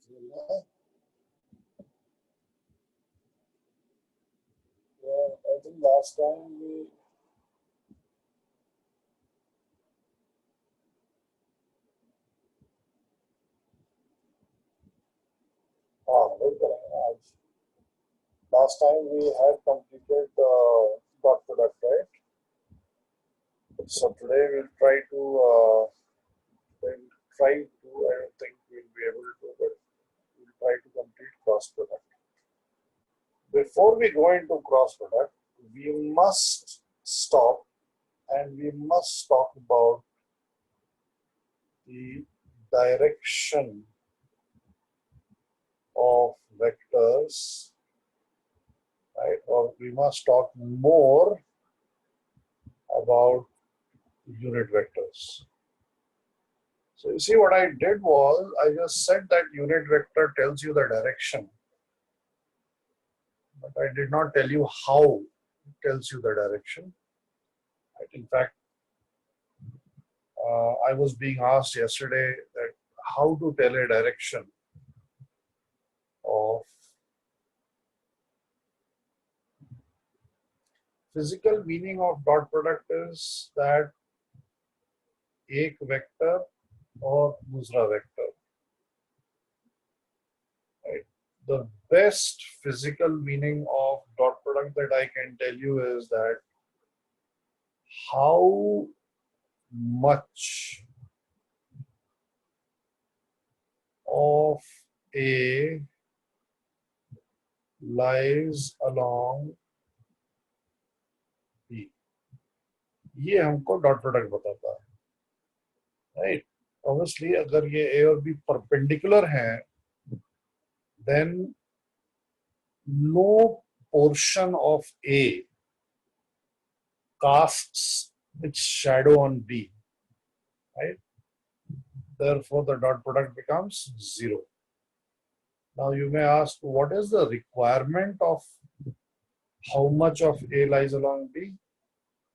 Yeah, I think last time we wait करेंगे आज. Last time we had completed dot product, right? So today we'll try to. I don't think we'll be able to, but we'll try to complete cross product. Before we go into cross product, we must stop and we must talk about the direction of vectors, right? Or we must talk more about unit vectors. So you see what I did was I just said that unit vector tells you the direction, but I did not tell you how it tells you the direction. Right? In fact, I was being asked yesterday that how to tell a direction of physical meaning of dot product is that एक vector or दूसरा vector. Right? The best physical meaning of dot product that I can tell you is that how much of A lies along B. ये हमको dot product बताता है, right? Obviously अगर ये A और B perpendicular हैं, then no portion of A casts its shadow on B, right? Therefore, the dot product becomes 0. Now, you may ask, what is the requirement of how much of A lies along B?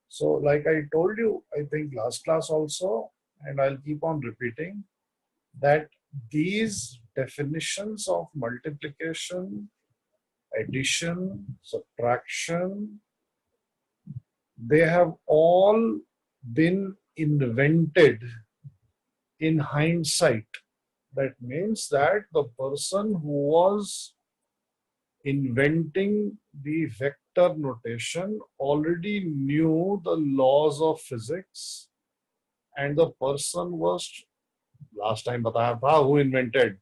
So, like I told you, I think last class also, and I'll keep on repeating, that these definitions of multiplication, addition, subtraction, they have all been invented in hindsight. That means that the person who was inventing the vector notation already knew the laws of physics, and the person was, last time बताया था, who invented?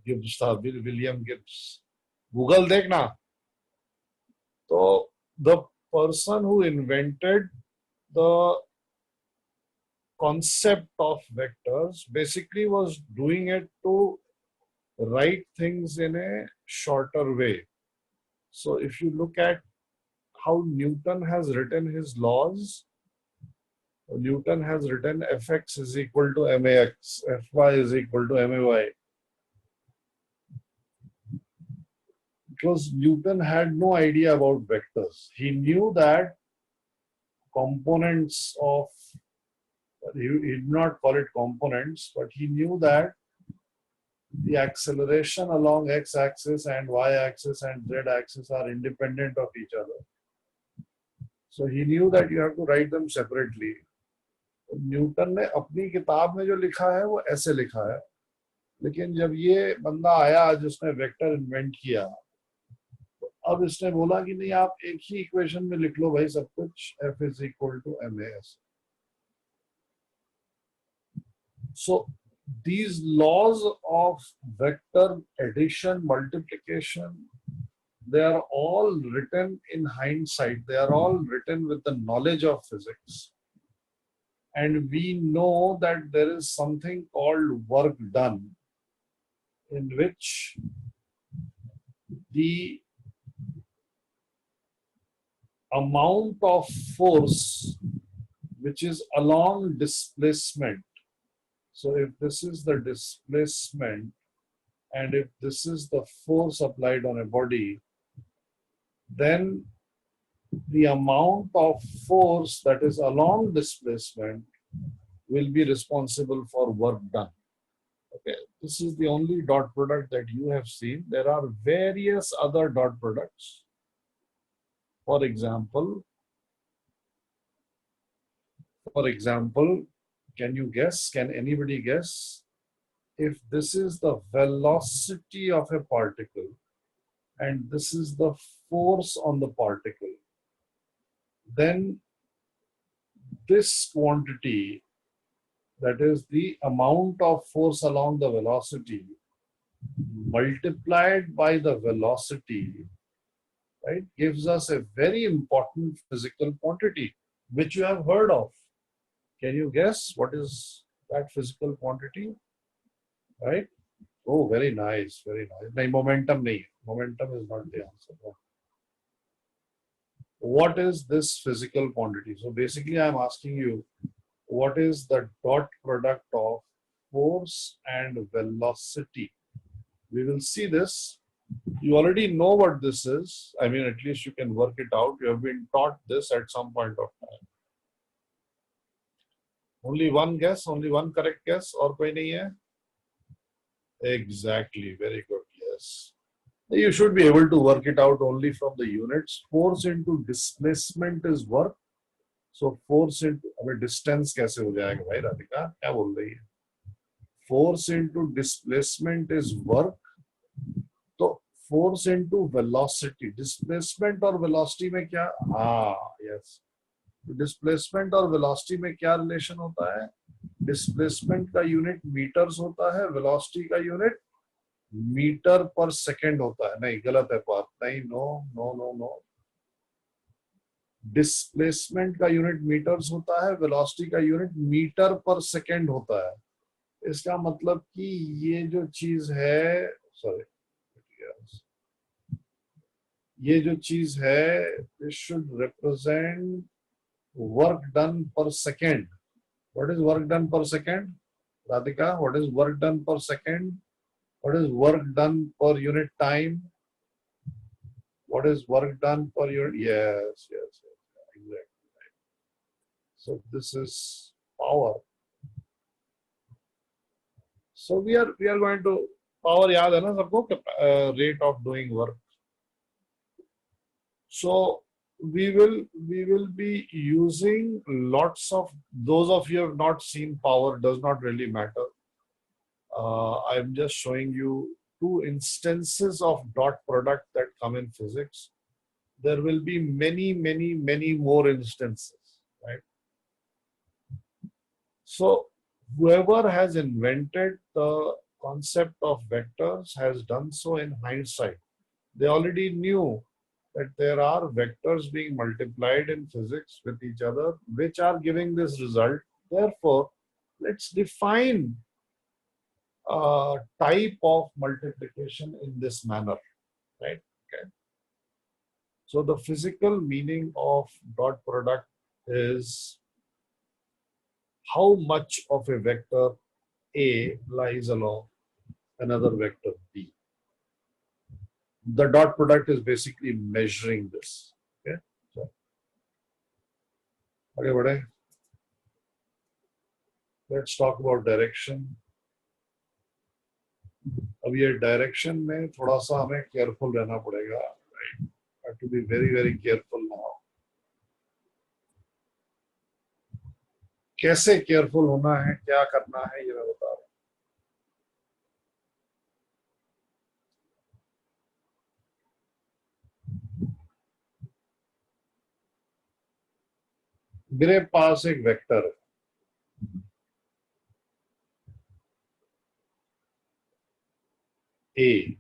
Gibbs था, William Gibbs. Google देखना. So the person who invented the concept of vectors basically was doing it to write things in a shorter way. So if you look at how Newton has written his laws, Newton has written Fx is equal to max, Fy is equal to may. Because Newton had no idea about vectors. He knew that components of, he did not call it components, but he knew that the acceleration along x-axis and y-axis and z-axis are independent of each other. So he knew that you have to write them separately. Newton ने अपनी किताब में जो लिखा है वो ऐसे लिखा है, लेकिन जब ये बंदा आया जिसने वेक्टर इन्वेंट किया, तो अब इसने बोला कि नहीं, आप एक ही इक्वेशन में लिख लो भाई सब कुछ, F is equal to MAS. So these laws of vector addition, multiplication, they are all written in hindsight. They are all written with the knowledge of physics. And we know that there is something called work done, in which the amount of force which is along displacement. So if this is the displacement and if this is the force applied on a body, then the amount of force that is along displacement will be responsible for work done. Okay, this is the only dot product that you have seen. There are various other dot products. For example, can you guess? Can anybody guess? If this is the velocity of a particle and this is the force on the particle, then this quantity, that is the amount of force along the velocity multiplied by the velocity, right, gives us a very important physical quantity which you have heard of. Can you guess what is that physical quantity? Right? Oh, very nice, very nice. No, momentum nahi. Momentum is not the answer. What is this physical quantity? So basically, I'm asking you, what is the dot product of force and velocity? We will see this. You already know what this is. I mean, at least you can work it out. You have been taught this at some point of time. Only one guess, only one correct guess, और कोई नहीं है? Exactly, very good, yes. You should be able to work it out only from the units. Force into displacement is work. So force into, अबे distance कैसे हो जाएगा भाई राधिका? क्या बोल रही है? Force into displacement is work. तो force into velocity. Displacement और velocity में क्या? Yes. डिस्प्लेसमेंट और वेलोसिटी में क्या रिलेशन होता है? डिस्प्लेसमेंट का यूनिट मीटर्स होता है, वेलोसिटी का यूनिट मीटर पर सेकंड होता है. नहीं, गलत है बात. नहीं, no no no no. Displacement का यूनिट मीटर्स होता है, वेलोसिटी का यूनिट मीटर पर सेकंड होता है. इसका मतलब कि ये जो चीज है, सॉरी, ये जो चीज है, this should represent work done per second. What is work done per second? Radhika, what is work done per second? What is work done per unit time? What is work done per unit? Yes, exactly. So this is power. So we are going to power. याद है ना सबको? Rate of doing work. So we will be using lots of, those of you who have not seen power, does not really matter. I'm just showing you two instances of dot product that come in physics. There will be many more instances, right? So whoever has invented the concept of vectors has done so in hindsight. They already knew that there are vectors being multiplied in physics with each other, which are giving this result. Therefore, let's define a type of multiplication in this manner, right? Okay. So the physical meaning of dot product is how much of a vector A lies along another vector B. The dot product is basically measuring this. Okay, so okay, let's talk about direction. अब ये direction में थोड़ा सा हमें careful रहना पड़ेगा, right? Have to be very careful now. कैसे careful होना है, क्या करना है, ये मैं बता रहा हूं. मेरे पास एक वेक्टर है, A,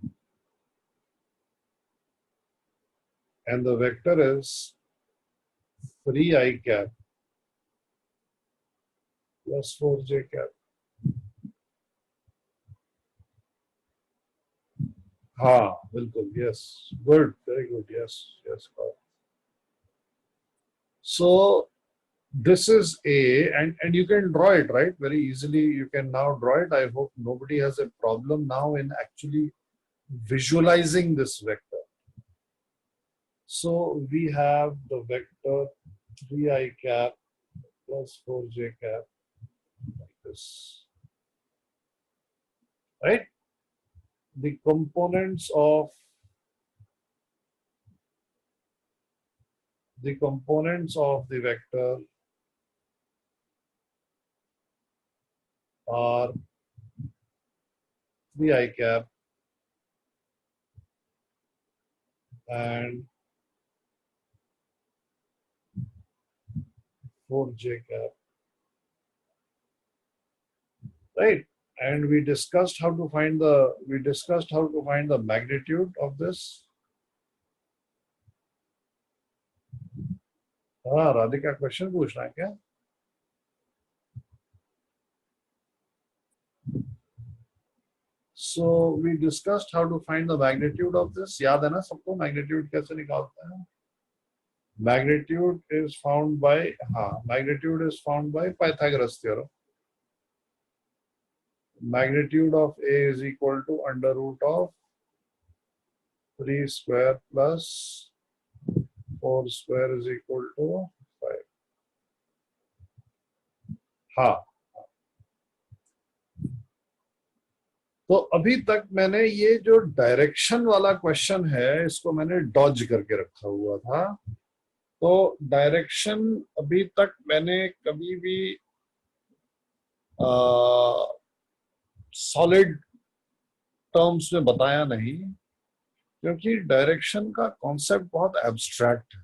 and the vector is free I cap plus 4j cap. हाँ बिल्कुल, yes, good, very good, yes. So this is A, and you can draw it, right? Very easily you can now draw it. I hope nobody has a problem now in actually visualizing this vector. So we have the vector 3i cap plus 4j cap like this. right? The components of the vector are 3 I cap and 4 J cap, right? And we discussed how to find the magnitude of this. हाँ, Radhika question पूछना है क्या? So we discussed how to find the magnitude of this. याद है ना सबको magnitude कैसे निकालते हैं? Magnitude is found by Pythagoras theorem. Magnitude of A is equal to under root of 3 square plus 4 square is equal to 5. हाँ, तो अभी तक मैंने ये जो डायरेक्शन वाला क्वेश्चन है इसको मैंने डॉज करके रखा हुआ था. तो डायरेक्शन अभी तक मैंने कभी भी सॉलिड टर्म्स में बताया नहीं, क्योंकि डायरेक्शन का कॉन्सेप्ट बहुत एब्स्ट्रैक्ट है,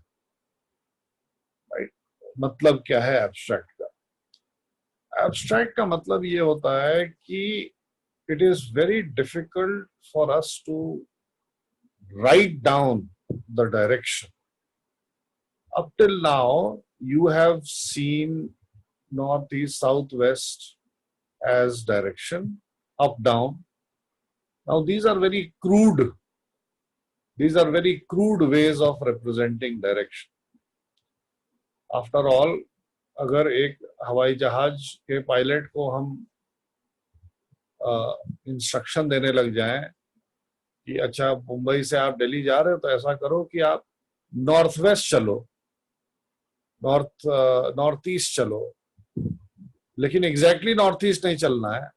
राइट? मतलब क्या है एब्स्ट्रैक्ट का? एब्स्ट्रैक्ट का मतलब ये होता है कि it is very difficult for us to write down the direction. Up till now, you have seen north, east, south, west as direction, up, down. Now these are very crude. These are very crude ways of representing direction. After all, अगर एक हवाई जहाज के pilot को हम instruction देने लग जाएं कि अच्छा मुंबई से आप दिल्ली जा रहे हो तो ऐसा करो कि आप नॉर्थ वेस्ट चलो, नॉर्थ ईस्ट चलो, लेकिन एग्जैक्टली नॉर्थ ईस्ट नहीं चलना है,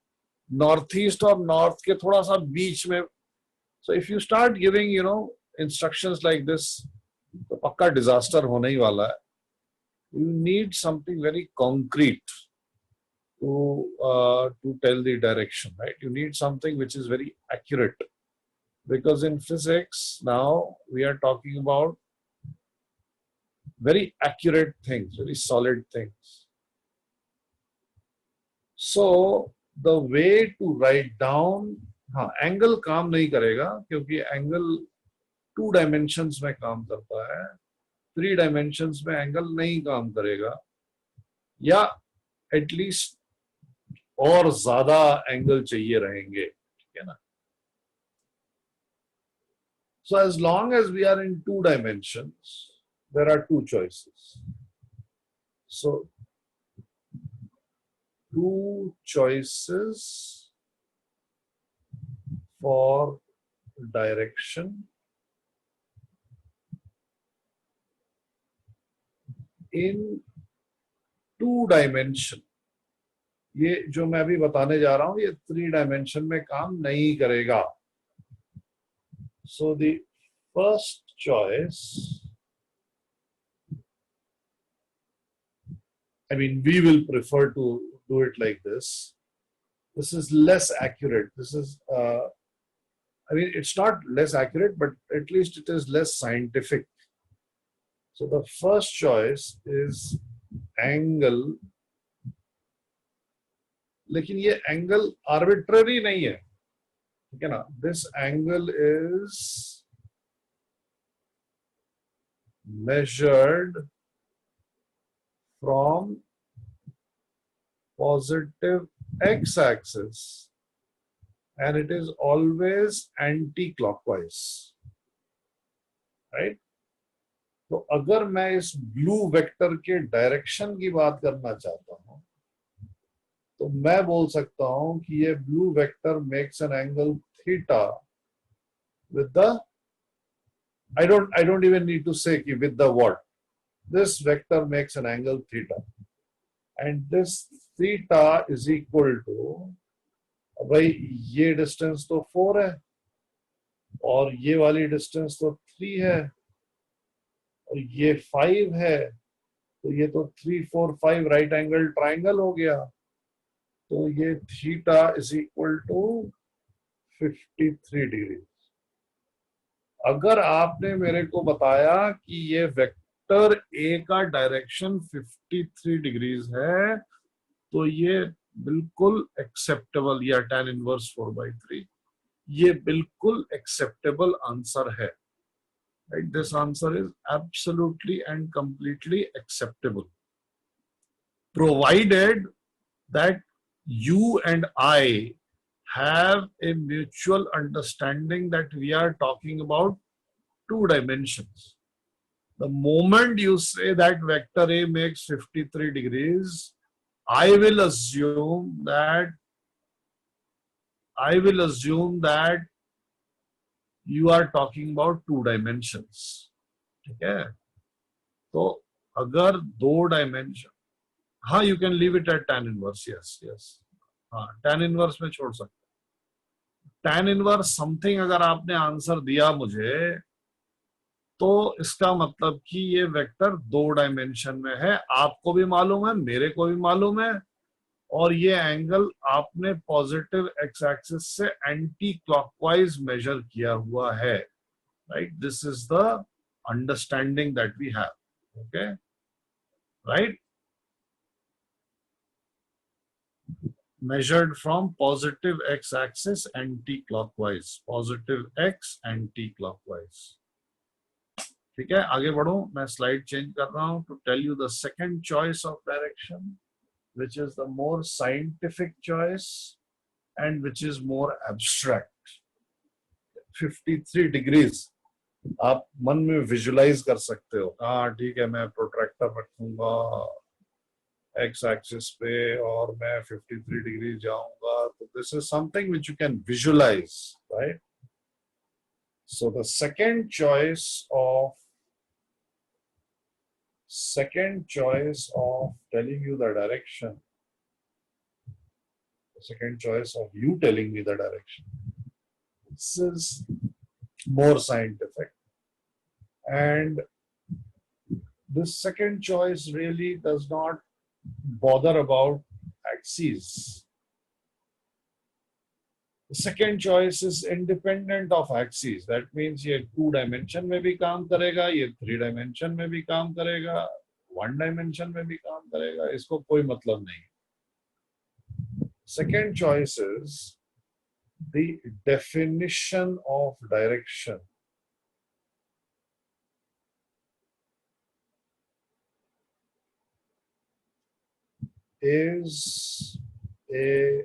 नॉर्थ ईस्ट और नॉर्थ के थोड़ा सा बीच में. So if you start giving instructions like this तो पक्का डिजास्टर होने ही वाला है. You need something very concrete to tell the direction, right? You need something which is very accurate, because in physics now we are talking about very accurate things, very solid things. So the way to write down, हाँ, angle काम नहीं करेगा क्योंकि angle 2 dimensions में काम करता है, 3 dimensions में एंगल नहीं काम करेगा, या एटलीस्ट और ज्यादा एंगल चाहिए रहेंगे, ठीक है ना? So as long as we are in 2 dimensions, there are 2 choices. So 2 choices for direction in 2 dimension. ये जो मैं अभी बताने जा रहा हूं ये 3 डायमेंशन में काम नहीं करेगा. So the first choice, I mean, we will prefer to do it like this. This is less accurate. This is, I mean, it's not less accurate, but at least it is less scientific. So the first choice is angle. लेकिन ये angle arbitrary नहीं है, ठीक है ना? This angle is measured from positive x-axis and it is always anti-clockwise, right? तो अगर मैं इस ब्लू वेक्टर के डायरेक्शन की बात करना चाहता हूं तो मैं बोल सकता हूं कि ये blue vector makes an angle theta with the, I don't even need to say with the what. This vector makes an angle theta, and this theta is equal to अब भाई ये डिस्टेंस तो 4 है और ये वाली डिस्टेंस तो 3 है और ये 5 है, तो ये तो 3 4 5 राइट एंगल ट्राइंगल हो गया। तो ये theta is equal to 53 degree. अगर आपने मेरे को बताया कि ये वेक्टर ए का डायरेक्शन 53 डिग्रीज है, तो ये बिल्कुल एक्सेप्टेबल, या tan इनवर्स 4/3, ये बिल्कुल एक्सेप्टेबल आंसर है। Right, this answer is absolutely and completely acceptable, provided that you and I have a mutual understanding that we are talking about two dimensions. The moment you say that vector A makes 53 degrees, I will assume that you are talking about two dimensions. ठीक है? तो अगर दो dimension, हाँ, you can leave it at tan inverse, yes yes, हाँ tan inverse में छोड़ सकते। tan इनवर्स समथिंग अगर आपने आंसर दिया मुझे, तो इसका मतलब कि ये वेक्टर दो डायमेंशन में है, आपको भी मालूम है, मेरे को भी मालूम है, और ये एंगल आपने पॉजिटिव एक्स एक्सिस से एंटी क्लॉकवाइज मेजर किया हुआ है। Right, this is the understanding that we have. Okay, right, measured from positive x-axis anti-clockwise, positive x anti-clockwise। ठीक है, आगे बढ़ो, मैं स्लाइड चेंज कर रहा हूं to tell you the second choice of direction, which is the more scientific choice and which is more abstract। 53 degrees आप मन में विजुलाइज कर सकते हो। हाँ ठीक है, मैं प्रोट्रैक्टर रखूंगा एक्स एक्सिस पे और मैं 53 डिग्री जाऊंगा, तो this is something which you can visualise, right. So the second choice of telling you the direction, second choice of you telling me the direction, this is more scientific, and this second choice really does not bother about axes. The second choice is independent of axes. That means ये 2 dimension में भी काम करेगा, ये 3 dimension में भी काम करेगा, 1 dimension में भी काम करेगा, इसको कोई मतलब नहीं। Second choice is the definition of direction is a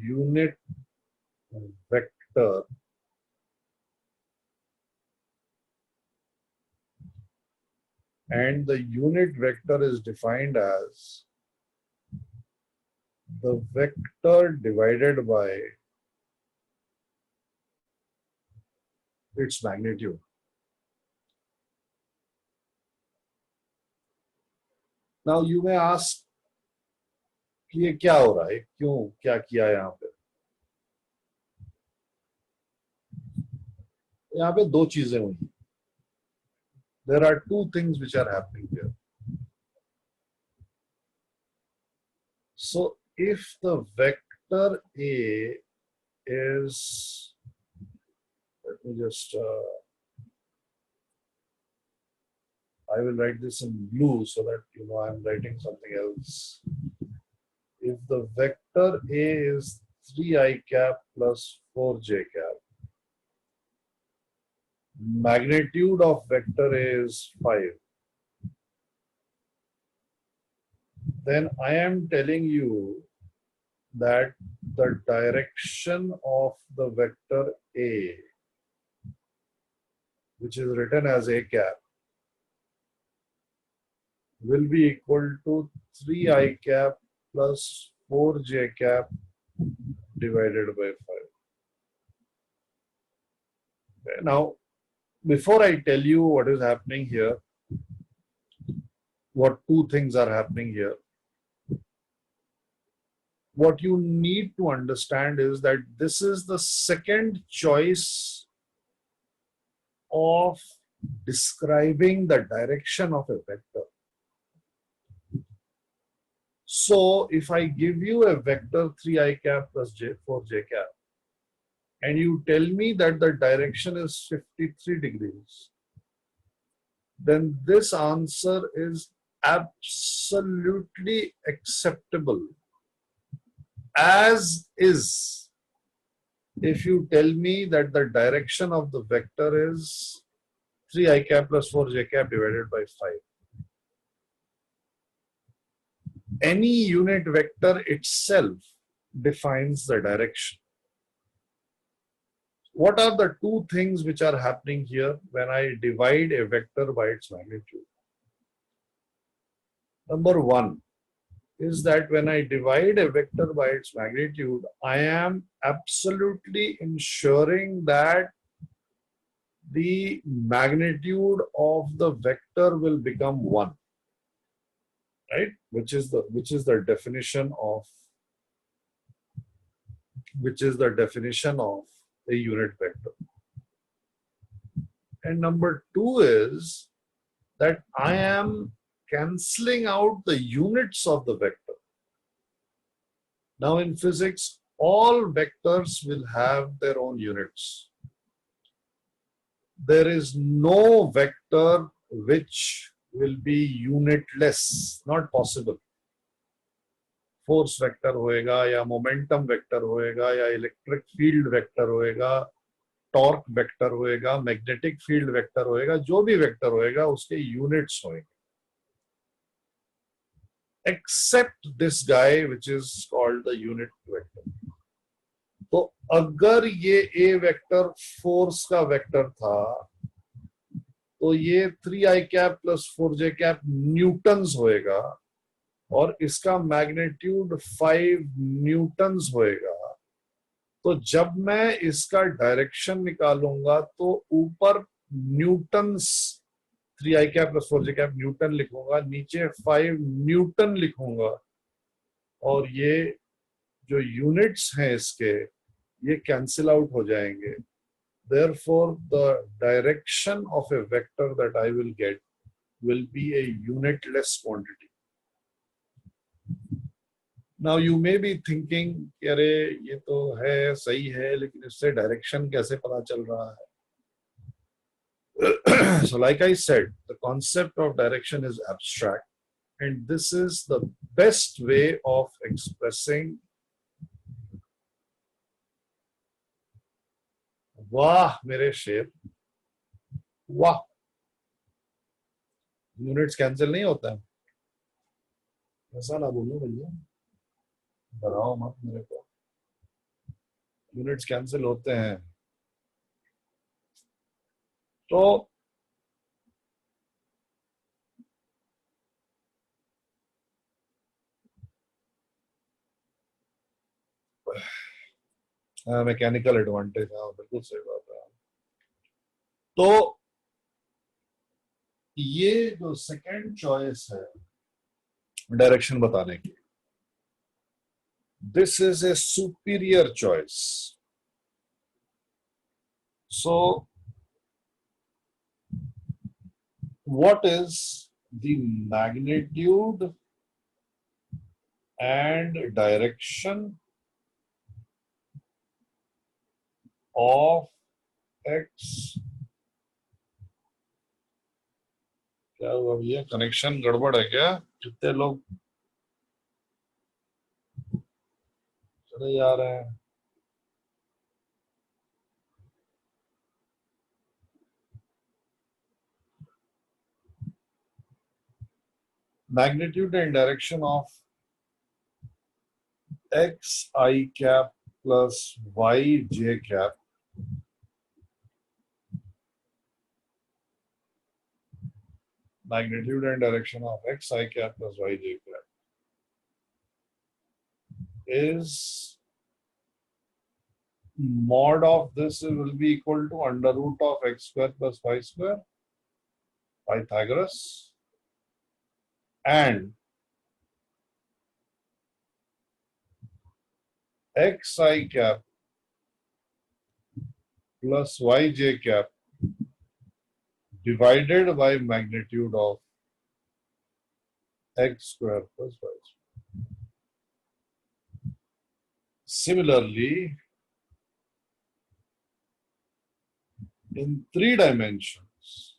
unit vector and the unit vector is defined as the vector divided by its magnitude। Now you may ask कि ये क्या हो रहा है, क्यों, क्या किया यहाँ पे। यहाँ पे दो चीजें हुई। There are two things which are happening here। So if the vector A is, let me just I will write this in blue so that you know I'm writing something else। If the vector A is 3i cap plus 4j cap, magnitude of vector A is 5, then I am telling you that the direction of the vector A, which is written as A cap, will be equal to 3i cap plus 4j cap divided by 5। Okay, now before I tell you what is happening here, what two things are happening here, what you need to understand is that this is the second choice of describing the direction of a vector. So if I give you a vector 3i cap plus 4j cap, and you tell me that the direction is 53 degrees, then this answer is absolutely acceptable as is if you tell me that the direction of the vector is 3i cap plus 4j cap divided by 5. Any unit vector itself defines the direction. What are the two things which are happening here when I divide a vector by its magnitude? Number one is that when I divide a vector by its magnitude, I am absolutely ensuring that the magnitude of the vector will become 1, right? Which is the definition of a unit vector. And number two is that I am cancelling out the units of the vector. Now in physics, all vectors will have their own units. There is no vector which will be unitless, not possible. Force vector होएगा या momentum vector होएगा या electric field vector होएगा, torque vector होएगा, magnetic field vector होएगा, जो भी vector होएगा उसके यूनिट्स होंगे, except this guy which is called the unit vector. तो अगर ये ए वेक्टर फोर्स का वेक्टर था तो ये 3i cap plus 4j cap Newton's होएगा और इसका मैग्नीट्यूड 5 न्यूटन्स होएगा. तो जब मैं इसका डायरेक्शन निकालूंगा तो ऊपर Newton's 3i cap plus 4j cap Newton लिखूंगा, नीचे 5 न्यूटन लिखूंगा और ये जो यूनिट्स हैं इसके ये कैंसिल आउट हो जाएंगे. Therefore, the direction of a vector that I will get will be a unitless quantity. Now you may be thinking, अरे ये तो है सही है लेकिन इससे डायरेक्शन कैसे पता चल रहा है? So like I said, the concept of direction is abstract and this is the best way of expressing. वाह मेरे शेर, वाह. यूनिट्स कैंसिल नहीं होता है, ऐसा ना बोलो भैया, डराओ मत मेरे को. यूनिट्स कैंसिल होते हैं. तो मैकेनिकल एडवांटेज, हाँ बिल्कुल सही बात है. तो ये जो सेकंड चॉइस है डायरेक्शन बताने की, this is a superior choice. So what is the magnitude and direction of x? क्या हुआ भैया, कनेक्शन गड़बड़ है क्या? कितने लोग चले जा रहे हैं? Magnitude and direction of x I cap plus y j cap magnitude and direction of x I cap plus y j cap is mod of this will be equal to under root of x square plus y square, Pythagoras, and x i cap plus y j cap divided by magnitude of x square plus y square. Similarly, in 3 dimensions,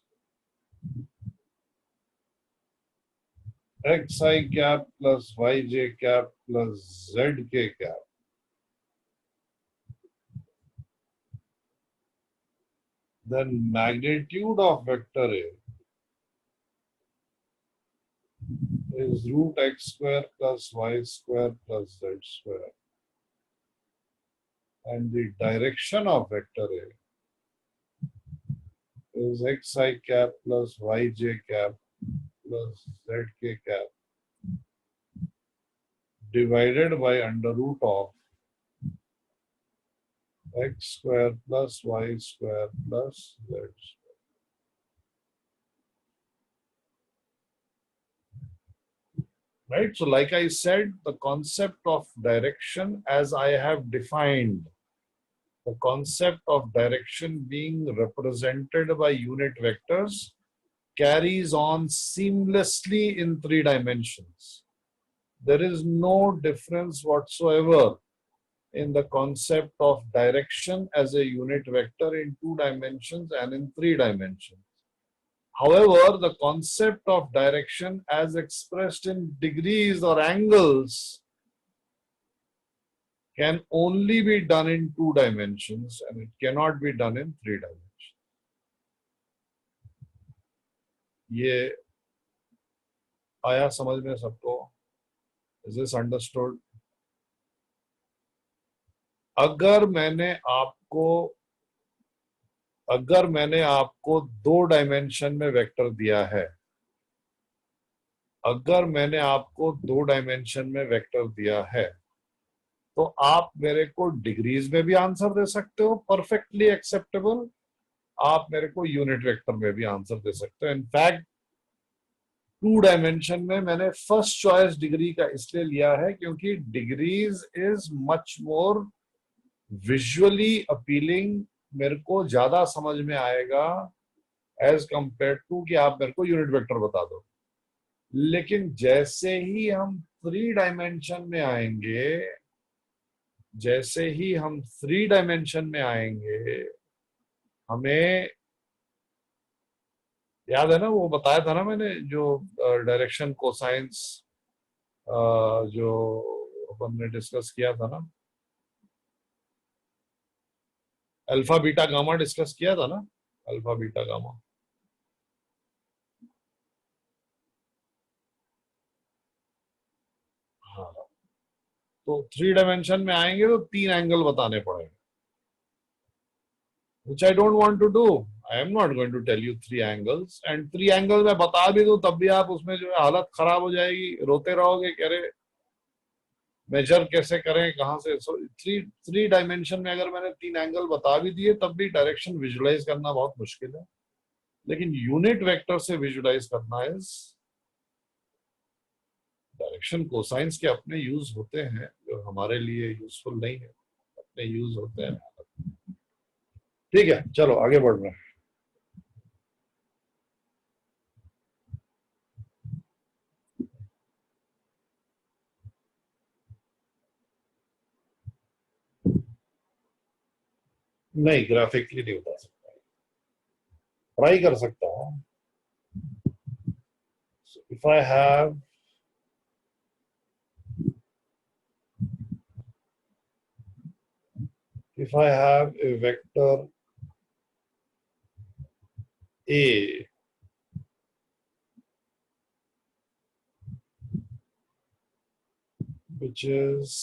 xi cap plus yj cap plus zk cap then magnitude of vector A is root x square plus y square plus z square, and the direction of vector A is xi cap plus yj cap plus zk cap divided by under root of x square plus y square plus z square. Right? So like I said, the concept of direction as I have defined, the concept of direction being represented by unit vectors carries on seamlessly in 3 dimensions. There is no difference whatsoever in the concept of direction as a unit vector in 2 dimensions and in 3 dimensions. However, the concept of direction as expressed in degrees or angles can only be done in 2 dimensions and it cannot be done in 3 dimensions. ये आया समझ में सबको? Is this understood? अगर मैंने आपको 2 dimension में vector दिया है, अगर मैंने आपको 2 डायमेंशन में वेक्टर दिया है, तो आप मेरे को डिग्रीज में भी आंसर दे सकते हो, परफेक्टली एक्सेप्टेबल. आप मेरे को यूनिट वेक्टर में भी आंसर दे सकते हो. इनफैक्ट 2 डायमेंशन में मैंने फर्स्ट चॉइस डिग्री का इसलिए लिया है क्योंकि degrees is much more visually appealing, मेरे को ज्यादा समझ में आएगा एज कंपेयर टू कि आप मेरे को यूनिट वेक्टर बता दो. लेकिन जैसे ही हम 3 डायमेंशन में आएंगे, हमें याद है ना, वो बताया था ना मैंने, जो डायरेक्शन कोसाइंस जो अपन ने डिस्कस किया था ना, अल्फा बीटा गामा डिस्कस किया था ना, अल्फा बीटा गामा. हाँ, तो 3 डायमेंशन में आएंगे तो 3 एंगल बताने पड़ेंगे, which I don't want to do. I am not going to tell you 3 angles, and 3 angles मैं बता भी दूं तब भी आप उसमें जो है हालत खराब हो जाएगी, रोते रहोगे, कह रहे मेजर कैसे करें, कहां से. सो 3 डायमेंशन में अगर मैंने 3 एंगल बता भी दिए तब भी डायरेक्शन विजुलाइज करना बहुत मुश्किल है. लेकिन यूनिट वेक्टर से विजुलाइज करना इज, डायरेक्शन कोसाइंस के अपने यूज होते हैं जो हमारे लिए यूजफुल नहीं है, अपने यूज होते हैं. ठीक है, चलो आगे बढ़ रहे हैं. नहीं, ग्राफिकली नहीं बता सकता, ट्राई कर सकता हूं. If I have a vector A which is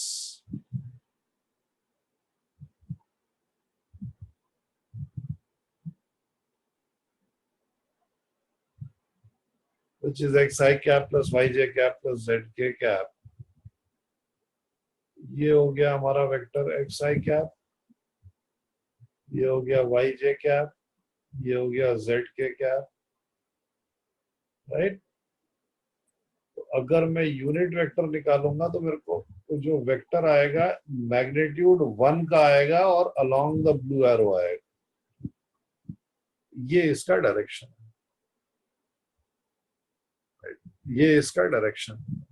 xi cap plus yj cap plus zk cap. ये हो गया हमारा वेक्टर xi cap, ये हो गया yj cap, ये हो गया zk cap. राइट? तो अगर मैं यूनिट वेक्टर निकालूंगा तो मेरे को तो जो वेक्टर आएगा मैग्नीट्यूड 1 का आएगा और अलोंग द ब्लू एरो आएगा। ये इसका डायरेक्शन है, ये इसका डायरेक्शन है।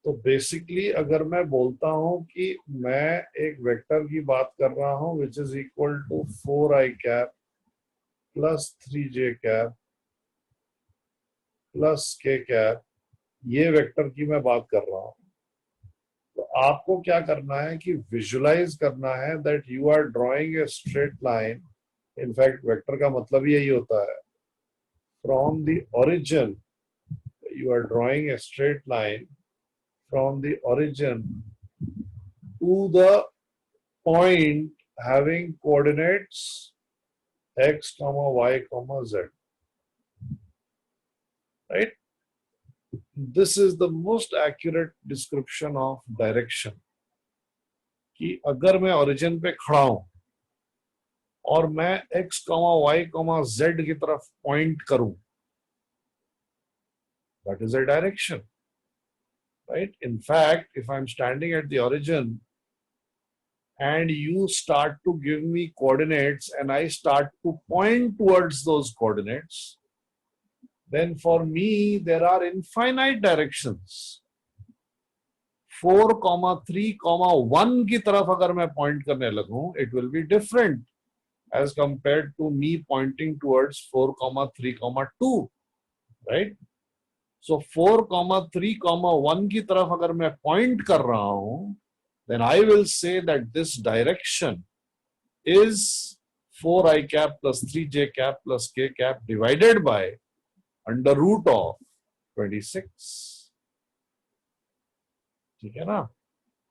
तो बेसिकली अगर मैं बोलता हूं कि मैं एक वेक्टर की बात कर रहा हूं which is equal to 4i cap plus 3j cap plus k cap, ये वेक्टर की मैं बात कर रहा हूं, तो आपको क्या करना है कि विजुलाइज करना है that you are drawing a straight line. In fact vector का मतलब ही यही होता है, from the origin you are drawing a straight line from the origin to the point having coordinates x, y, z. Right? This is the most accurate description of direction. कि अगर मैं origin पे खड़ा हूं और मैं x, y, z की तरफ point करूं, that is a direction. Right? In fact, if I'm standing at the origin and you start to give me coordinates and I start to point towards those coordinates, then for me there are infinite directions. 4, 3, 1 की तरफ अगर मैं point करने लगूं, it will be different as compared to me pointing towards 4, 3, 2, right? So 4, 3, 1 की तरफ अगर मैं point कर रहा हूं, then I will say that this direction is 4i cap plus 3j cap plus k cap divided by under root of 26. ठीक है ना?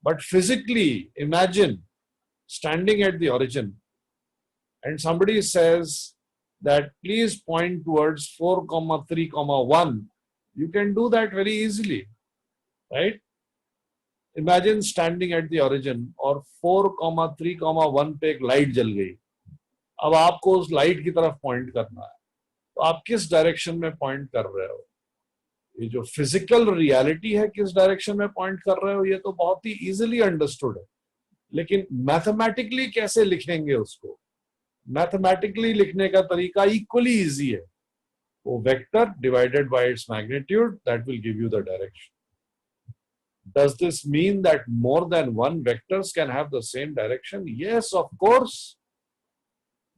But physically, imagine standing at the origin and somebody says that please point towards 4, 3, 1. You can do that very easily, right? Imagine standing at the origin और 4, 3, 1 पे एक light जल गई। अब आपको उस लाइट की तरफ पॉइंट करना है, तो आप किस डायरेक्शन में पॉइंट कर रहे हो? ये जो फिजिकल रियलिटी है किस डायरेक्शन में पॉइंट कर रहे हो, ये तो बहुत ही इजीली अंडरस्टूड है, लेकिन मैथमेटिकली कैसे लिखेंगे उसको? मैथमेटिकली लिखने का तरीका इक्वली इजी है, वो vector divided by its magnitude, that will give you the direction. Does this mean that more than one vectors can have the same direction? Yes, of course.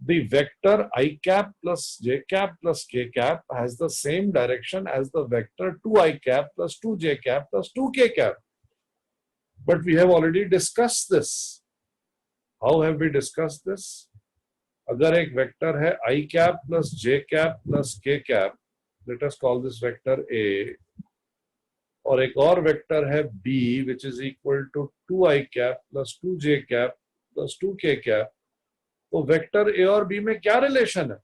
The vector I cap plus j cap plus k cap has the same direction as the vector 2i cap plus 2j cap plus 2k cap. But we have already discussed this. How have we discussed this? अगर एक vector है I cap plus j cap plus k cap, let us call this vector A, और एक और vector है B which is equal to 2i cap plus 2j cap plus 2k cap, तो vector A और B में क्या relation है?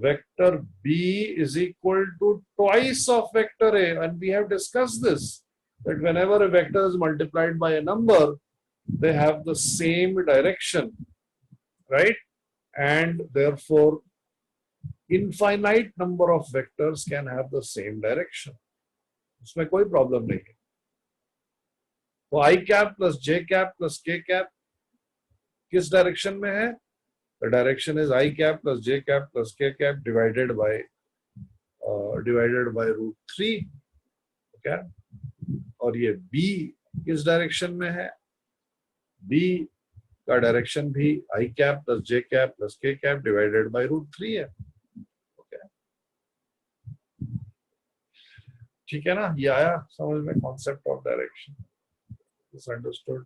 Vector B is equal to twice of vector A, and we have discussed this, that whenever a vector is multiplied by a number, they have the same direction, right? And therefore infinite number of vectors can have the same direction. उसमें कोई problem नहीं है। तो I cap plus j cap plus k cap किस direction में है? The direction is I cap plus j cap plus k cap divided by root 3, okay? और ये B किस डायरेक्शन में है? B का डायरेक्शन भी I cap plus j cap plus k cap divided by root 3 है, okay? ठीक है ना? ये आया समझ में concept of direction? Is understood?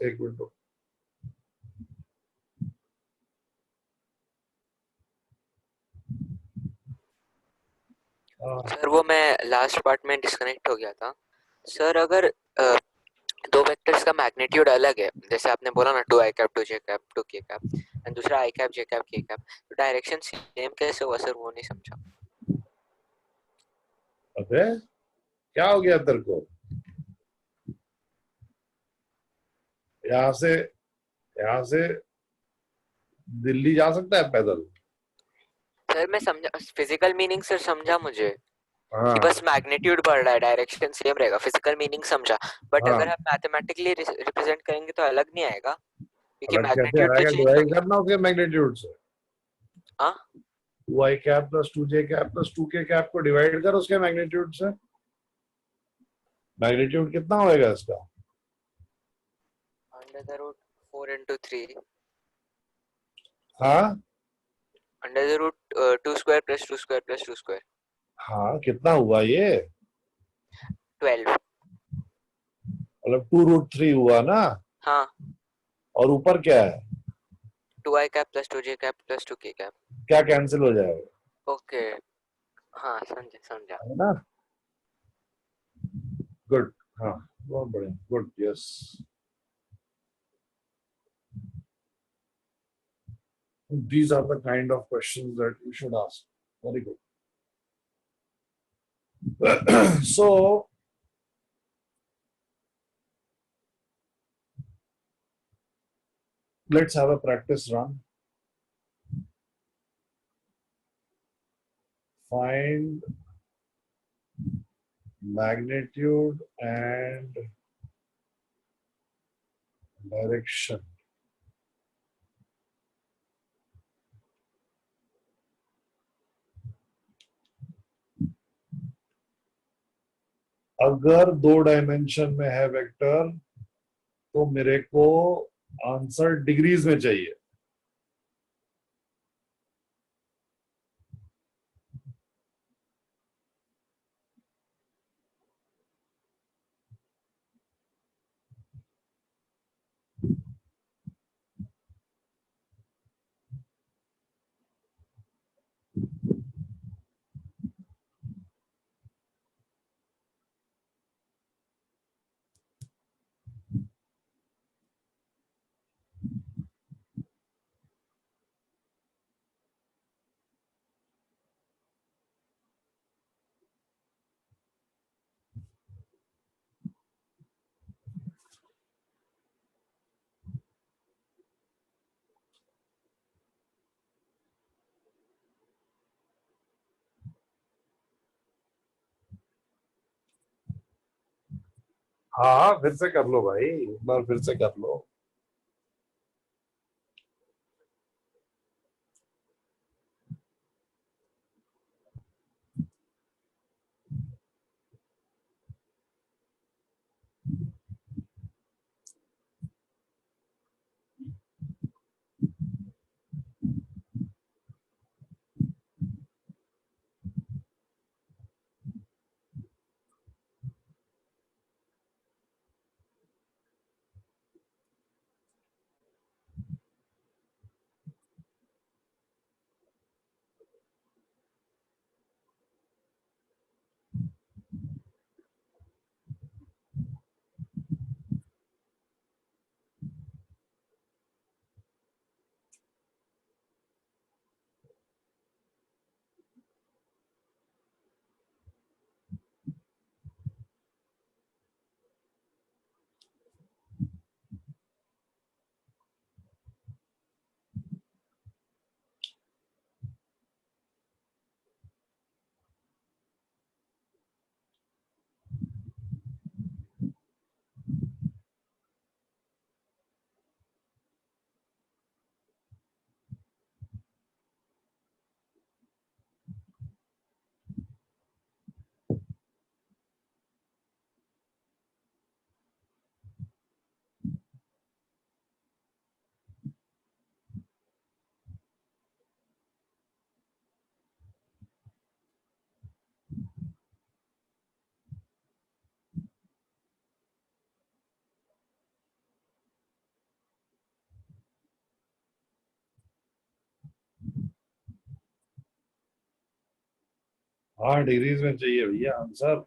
एक मिनट। सर वो मैं लास्ट पार्ट में डिस्कनेक्ट हो गया था। सर अगर दो वेक्टर्स का मैग्नीट्यूड अलग है, जैसे आपने बोला ना 2i cap 2j cap 2k cap, and दूसरा आई कैप जे कैप के कैप, तो डायरेक्शन सेम कैसे हुआ सर, वो नहीं समझा। अबे क्या हो गया तेरे को? यहाँ से दिल्ली जा सकता है पैदल? सर मैं समझा, फिजिकल मीनिंग सर समझा मुझे कि हाँ बस मैग्नीट्यूड बढ़ रहा है, डायरेक्शन सेम रहेगा, फिजिकल मीनिंग समझा। बट हाँ। अगर हम मैथमेटिकली रिप्रेजेंट करेंगे तो अलग नहीं आएगा, क्योंकि अलग कैसे मैग्नीट्यूड तो आएगा? चेंज हो डिवाइड गया। करना उसके मैग्नीट्यूड से। हाँ, 2i cap plus 2j cap plus 2k cap को डिवाइड कर उसके मैग्नीट्यूड से। मैग्नीट्यूड कितना होएगा इसका? अंडर द रूट 4 into 3, हाँ under the root 2 square plus 2 square plus 2 square, हाँ, कितना हुआ ये? 12। मतलब 2√3 हुआ ना? हाँ, और ऊपर क्या है? 2i cap plus 2j cap plus 2k cap. क्या कैंसिल हो जाएगा? ओके, हाँ समझा समझा। है ना? गुड। हाँ, बहुत बढ़िया, good, yes. These are the kind of questions that you should ask. Very good. So let's have a practice run. Find magnitude and direction. अगर 2 डायमेंशन में है वेक्टर तो मेरे को आंसर डिग्रीज में चाहिए। हाँ, फिर से कर लो भाई, एक बार फिर से कर लो। हाँ, डिग्रीज में चाहिए भैया आंसर।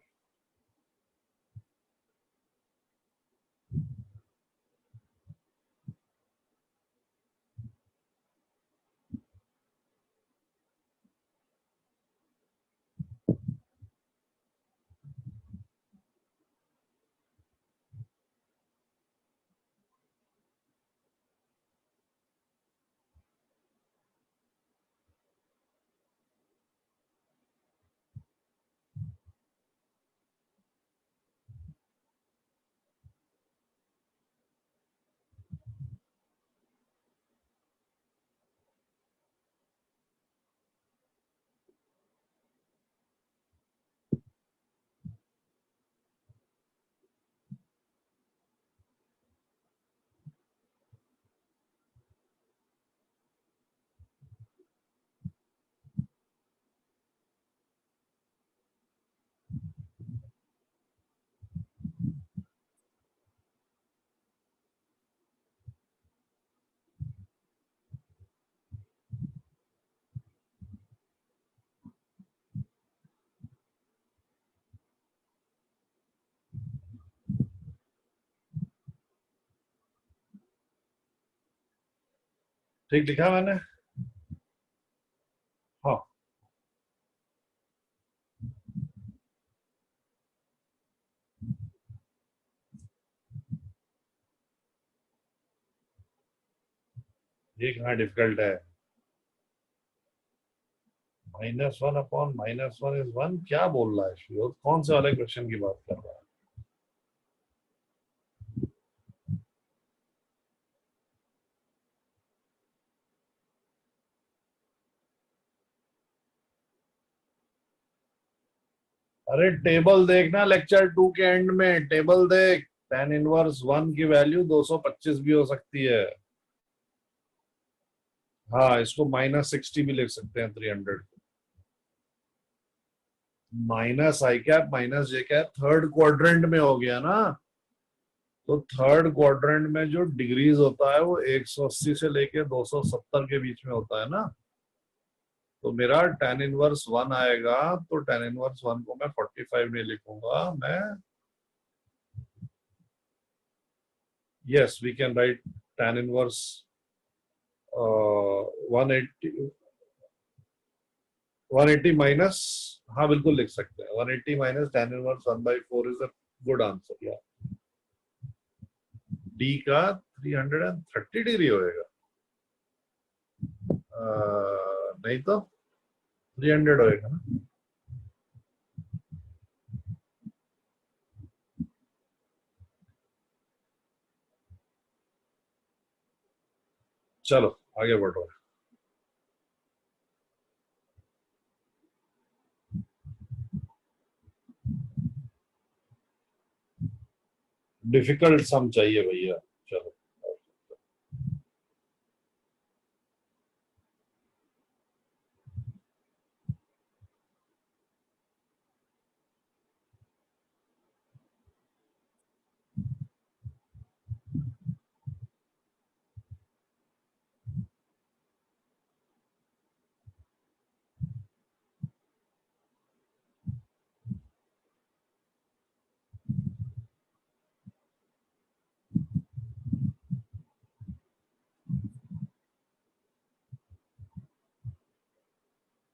ठीक लिखा मैंने? हाँ, ये कहाँ डिफिकल्ट है? -1 अपॉन -1 इज 1, क्या बोल रहा है शिव? कौन से वाले क्वेश्चन की बात कर रहा है? अरे टेबल देखना, लेक्चर 2 के एंड में टेबल देख। tan इनवर्स 1 की वैल्यू 225 भी हो सकती है। हाँ, इसको -60 भी लिख सकते हैं 300। माइनस आई कैप माइनस जे कैप थर्ड क्वाड्रेंट में हो गया ना। तो थर्ड क्वाड्रेंट में जो डिग्रीज होता है वो 180 से लेके 270 के बीच में होता है ना। तो मेरा tan इनवर्स 1 आएगा, तो tan इनवर्स 1 को मैं 45 नहीं लिखूंगा, मैं yes we can write tan inverse 180 180 minus, हाँ बिल्कुल लिख सकते हैं 180 minus tan inverse 1/4 is a good answer. या डी का 330 डिग्री होएगा। नहीं तो 300 होएगा ना। चलो आगे बढ़ो। डिफिकल्ट सम चाहिए भैया। चलो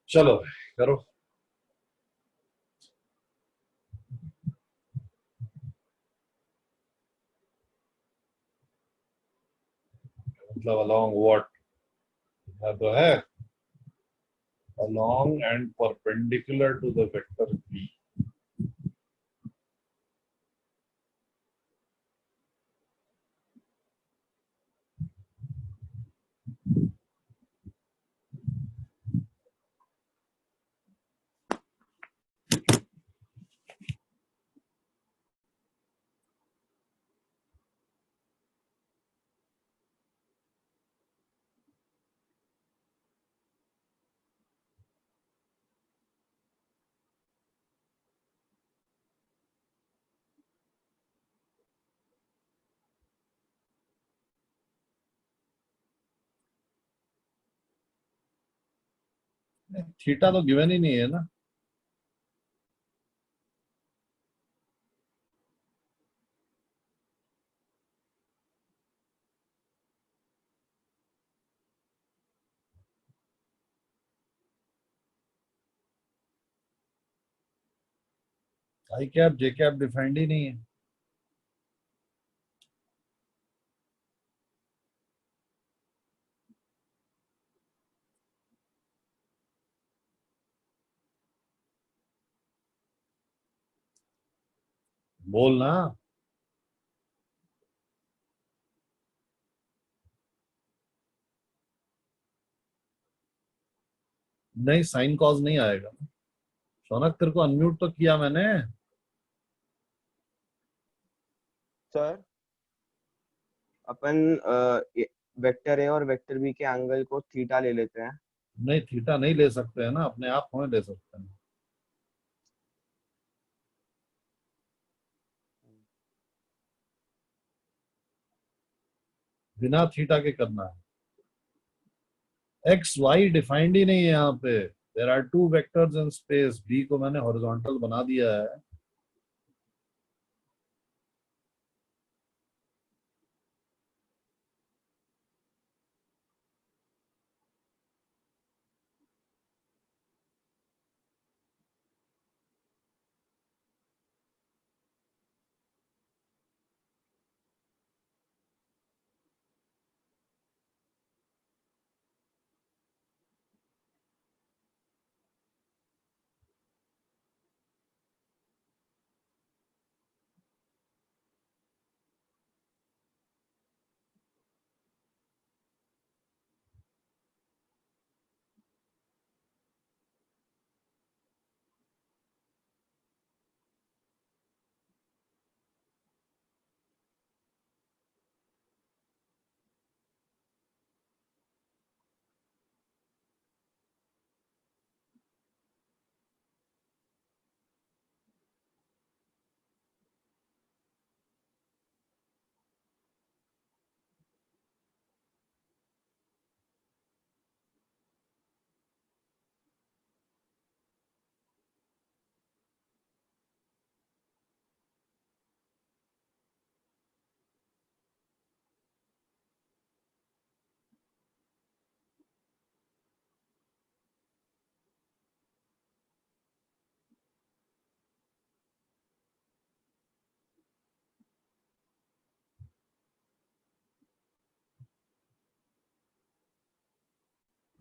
चलो करो। मतलब अलोंग व्हाट तो है, along and perpendicular to the vector b। Theta तो गिवन ही नहीं है ना। आई कैप जे कैप डिफाइंड ही नहीं है। बोलना। नहीं, साइन कॉज नहीं आएगा। शौनक तेरे को अनम्यूट तो किया मैंने। सर अपन वेक्टर ए और वेक्टर बी के एंगल को थीटा ले लेते हैं। नहीं, थीटा नहीं ले सकते हैं ना, अपने आप हमें ले सकते हैं। बिना थीटा के करना है। एक्स वाई डिफाइंड ही नहीं है यहाँ पे। There are two vectors in space, B को मैंने हॉरिजॉन्टल बना दिया है।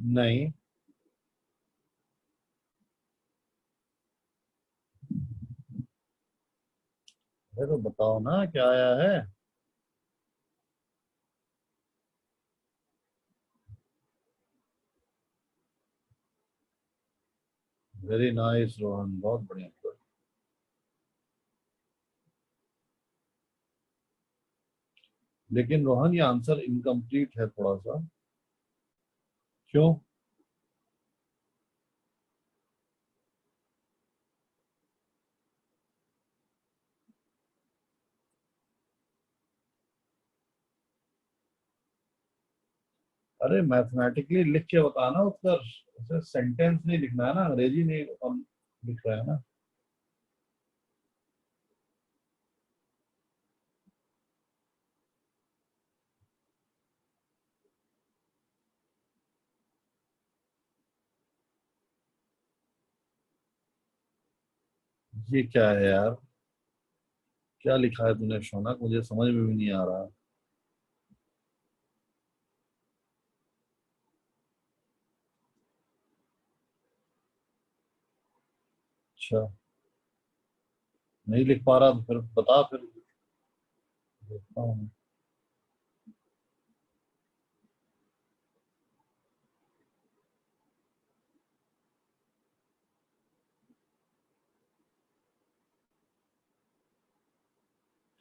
नहीं, अरे तो बताओ ना क्या आया है। वेरी नाइस रोहन, बहुत बढ़िया। लेकिन रोहन ये आंसर इनकम्प्लीट है थोड़ा सा। क्यों? अरे मैथमेटिकली लिख के बताना उत्तर, उसे सेंटेंस नहीं लिखना है ना, अंग्रेजी नहीं हम लिख रहे हैं ना। ये क्या है यार, क्या लिखा है तूने शौनक, मुझे समझ में भी नहीं आ रहा। अच्छा, नहीं लिख पा रहा तो फिर बता, फिर देखता हूँ।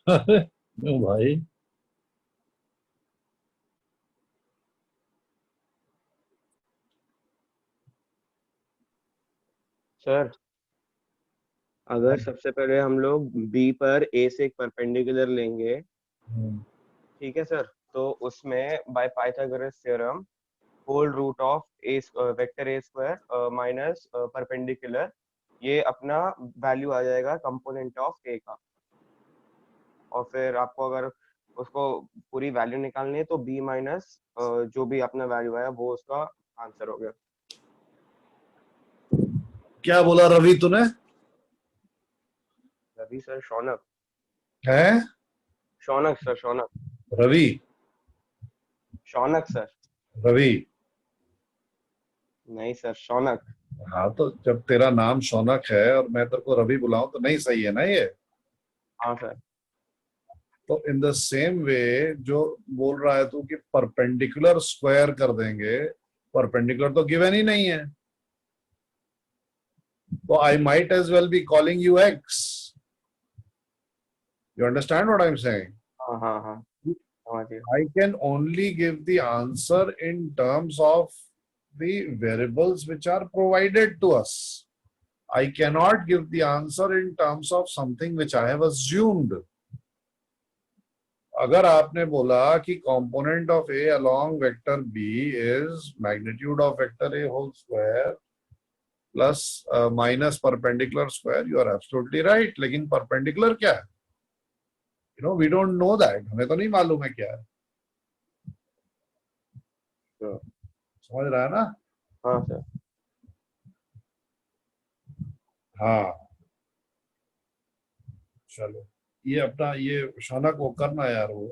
अरे क्यों भाई? सर अगर सबसे पहले हम लोग बी पर ए से एक परपेंडिकुलर लेंगे, हम्म, ठीक है सर, तो उसमें by Pythagoras theorem whole root of A vector A square minus perpendicular, ये अपना वैल्यू आ जाएगा कंपोनेंट ऑफ ए का। और फिर आपको अगर उसको पूरी वैल्यू निकालनी है तो बी माइनस जो भी अपना वैल्यू आया वो उसका आंसर हो गया। क्या बोला रवि तूने? रवि सर, शौनक। है? शौनक सर, शौनक। रवि? शौनक सर। रवि? नहीं सर, शौनक। हाँ तो जब तेरा नाम शौनक है और मैं तेरे को रवि बुलाऊं तो नहीं सही है ना ये? हाँ सर। तो इन द सेम वे जो बोल रहा है तू कि परपेंडिकुलर स्क्वायर कर देंगे, परपेंडिकुलर तो गिवन ही नहीं है, तो I might as well be calling you X. You understand what I am saying? हाँ हाँ हाँ, समझ गया। I can only give the answer in terms of the variables which are provided to us. I cannot give the answer in terms of something which I have assumed. अगर आपने बोला कि component of A along vector B is magnitude of vector A whole square plus minus perpendicular square, you are absolutely right. लेकिन perpendicular क्या है? You know, we don't know that. हमें तो नहीं मालूम है क्या है। तो समझ रहा है ना? हाँ सर। हाँ, चलो ये अपना ये शौनक वो करना यार, वो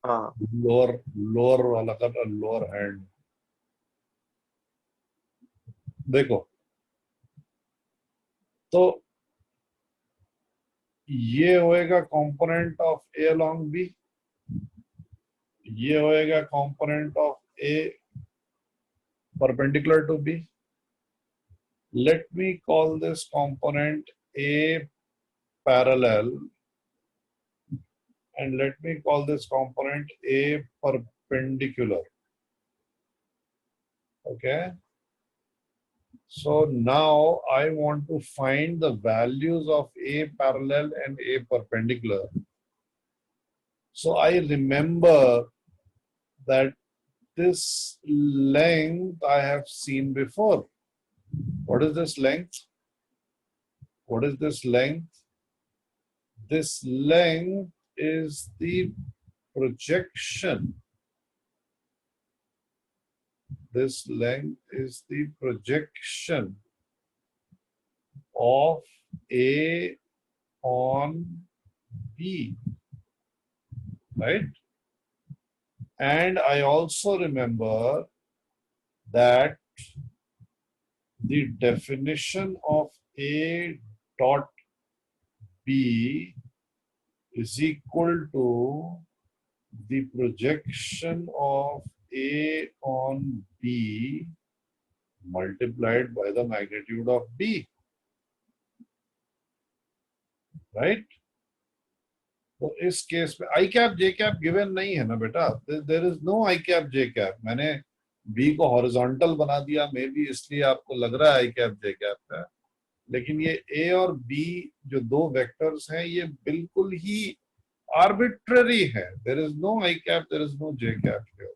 हाँ लोअर लोअर वाला करना, लोअर हैंड। देखो, तो ये होएगा component of A along B, ये होएगा component of A perpendicular to B. Let me call this component A parallel and let me call this component a perpendicular. Okay, so now I want to find the values of a parallel and a perpendicular. So I remember that this length I have seen before. What is this length? What is this length? This length is the projection. This length is the projection of A on B, right? And I also remember that the definition of A dot B is equal to the projection of A on B multiplied by the magnitude of B, right? तो इस case में i cap j cap given नहीं है ना बेटा, there is no i cap j cap. मैंने B को horizontal बना दिया, मे बी इसलिए आपको लग रहा है आई कैप जे कैप है, लेकिन ये ए और बी जो दो वेक्टर्स हैं ये बिल्कुल ही आर्बिट्ररी है. There is no i cap, there is no j cap here.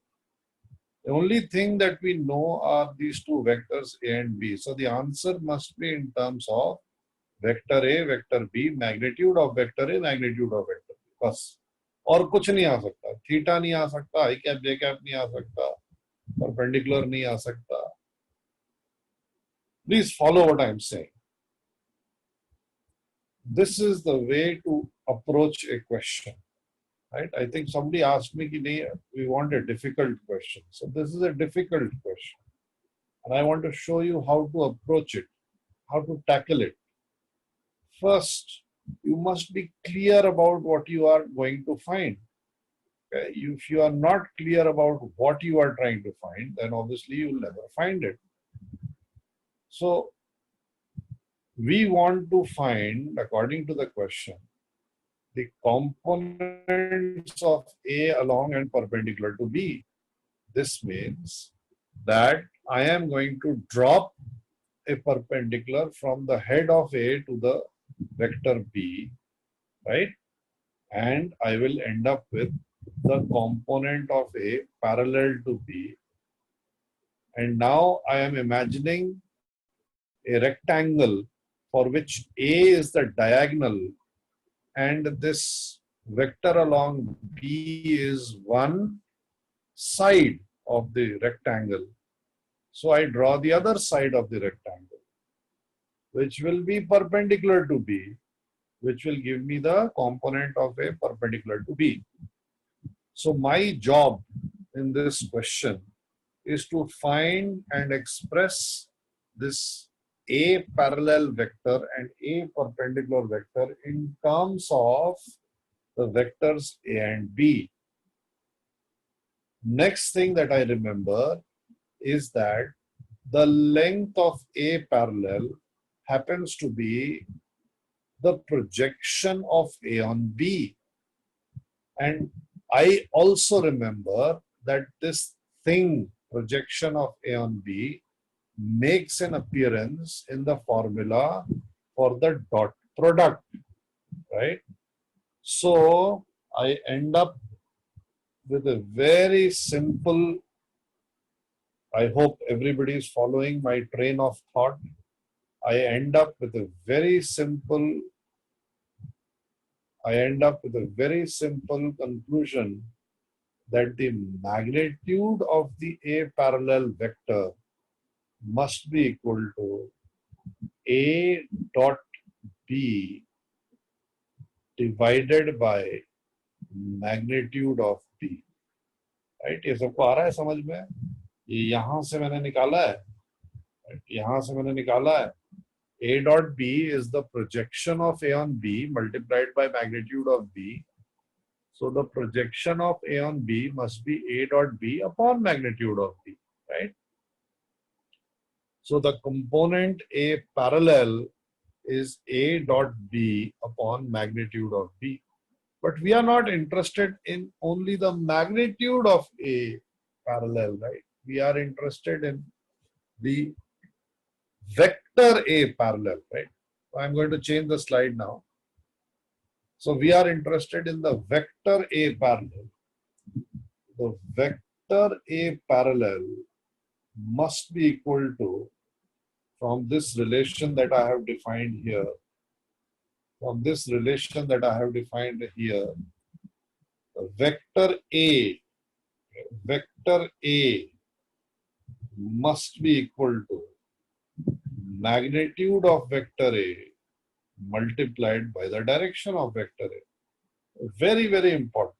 The only thing that we know are these two vectors A and B. So the answer must be in terms of vector A, vector B, magnitude of vector A, magnitude of vector B. बस और कुछ नहीं आ सकता. Theta नहीं आ सकता, आई cap j cap नहीं आ सकता, perpendicular नहीं आ सकता. Please follow what I am saying. This is the way to approach a question. Right? I think somebody asked me, we want a difficult question. So this is a difficult question. And I want to show you how to approach it, how to tackle it. First, you must be clear about what you are going to find. Okay? If you are not clear about what you are trying to find, then obviously you will never find it. So we want to find, according to the question, the components of A along and perpendicular to B. This means that I am going to drop a perpendicular from the head of A to the vector B, right? And I will end up with the component of A parallel to B. And now I am imagining a rectangle for which A is the diagonal and this vector along B is one side of the rectangle. So I draw the other side of the rectangle, which will be perpendicular to B, which will give me the component of A perpendicular to B. So my job in this question is to find and express this A parallel vector and A perpendicular vector in terms of the vectors A and B. Next thing that I remember is that the length of A parallel happens to be the projection of A on B. And I also remember that this thing, projection of A on B, makes an appearance in the formula for the dot product, right? So I end up with a very simple, I hope everybody is following my train of thought. I end up with a very simple conclusion that the magnitude of the A parallel vector must be equal to A dot B divided by magnitude of B. Right? ये सबको आ रहा है समझ में? ये यहाँ से मैंने निकाला है. Right? यहाँ से मैंने निकाला है. A dot B is the projection of A on B multiplied by magnitude of B. So the projection of A on B must be A dot B upon magnitude of B, right? So the component A parallel is A dot B upon magnitude of B. But we are not interested in only the magnitude of A parallel, right? We are interested in the vector A parallel, right? So I'm going to change the slide now. So we are interested in the vector A parallel. The vector A parallel must be equal to, from this relation that I have defined here, the vector A must be equal to magnitude of vector A multiplied by the direction of vector A. Very, very important.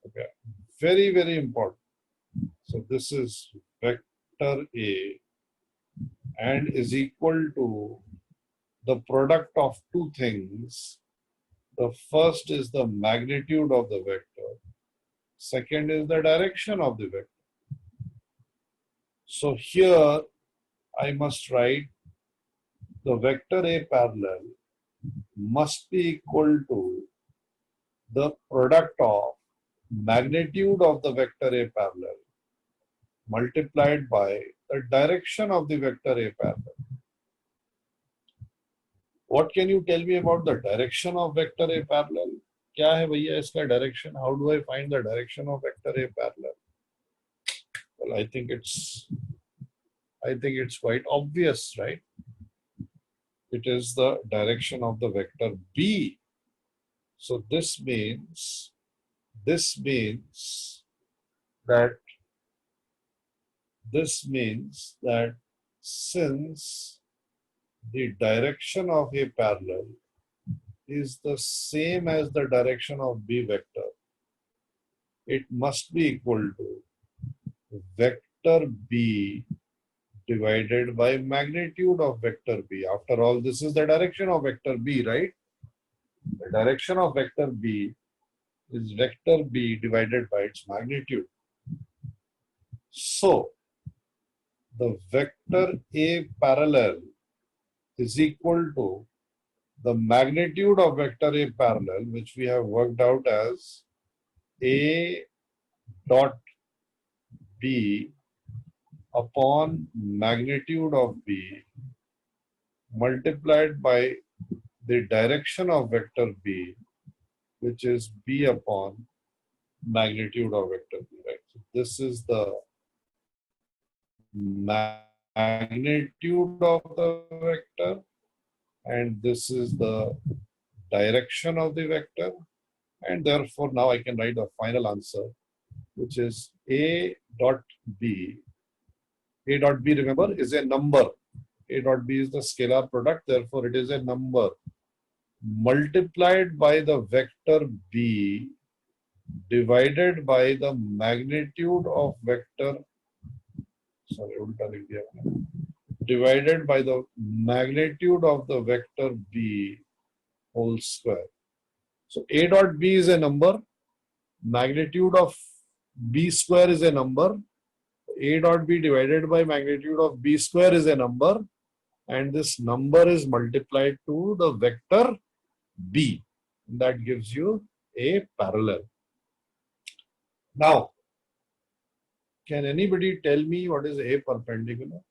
Okay. Very, very important. So this is vector A and is equal to the product of two things. The first is the magnitude of the vector. Second is the direction of the vector. So here I must write the vector A parallel must be equal to the product of magnitude of the vector A parallel multiplied by the direction of the vector A parallel. What can you tell me about the direction of vector A parallel? क्या है भैया इसका direction? How do I find the direction of vector A parallel? Well, I think it's quite obvious, right? It is the direction of the vector B. So this means that since the direction of A parallel is the same as the direction of B vector, it must be equal to vector B divided by magnitude of vector B. After all, this is the direction of vector B, right? The direction of vector B is vector B divided by its magnitude. So, the vector A parallel is equal to the magnitude of vector A parallel, which we have worked out as A dot B upon magnitude of B multiplied by the direction of vector B, which is B upon magnitude of vector B, right? So this is the magnitude of the vector and this is the direction of the vector, and therefore now I can write the final answer, which is A dot B. A dot B, remember, is a number. A dot B is the scalar product, therefore it is a number multiplied by the vector B divided by the magnitude of vector, divided by the magnitude of the vector B whole square. So A dot B is a number, magnitude of B square is a number, A dot B divided by magnitude of B square is a number, and this number is multiplied to the vector B. That gives you a parallel. Now, can anybody tell me what is A perpendicular?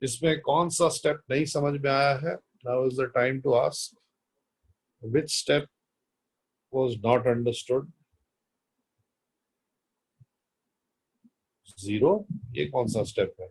इसमें कौन सा step नहीं समझ में आया है? Now is the time to ask. Which step was not understood? 0. ये कौन सा स्टेप है?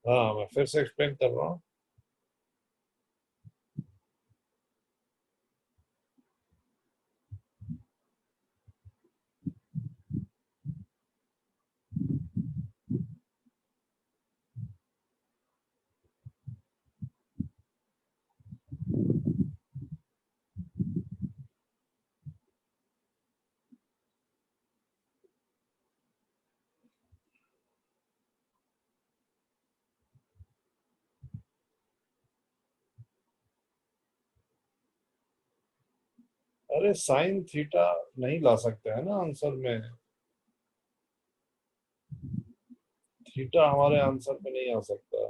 हाँ, मैं फिर से एक्सप्लेन कर रहा हूँ. अरे साइन थीटा नहीं ला सकते हैं ना आंसर में. थीटा हमारे आंसर में नहीं आ सकता.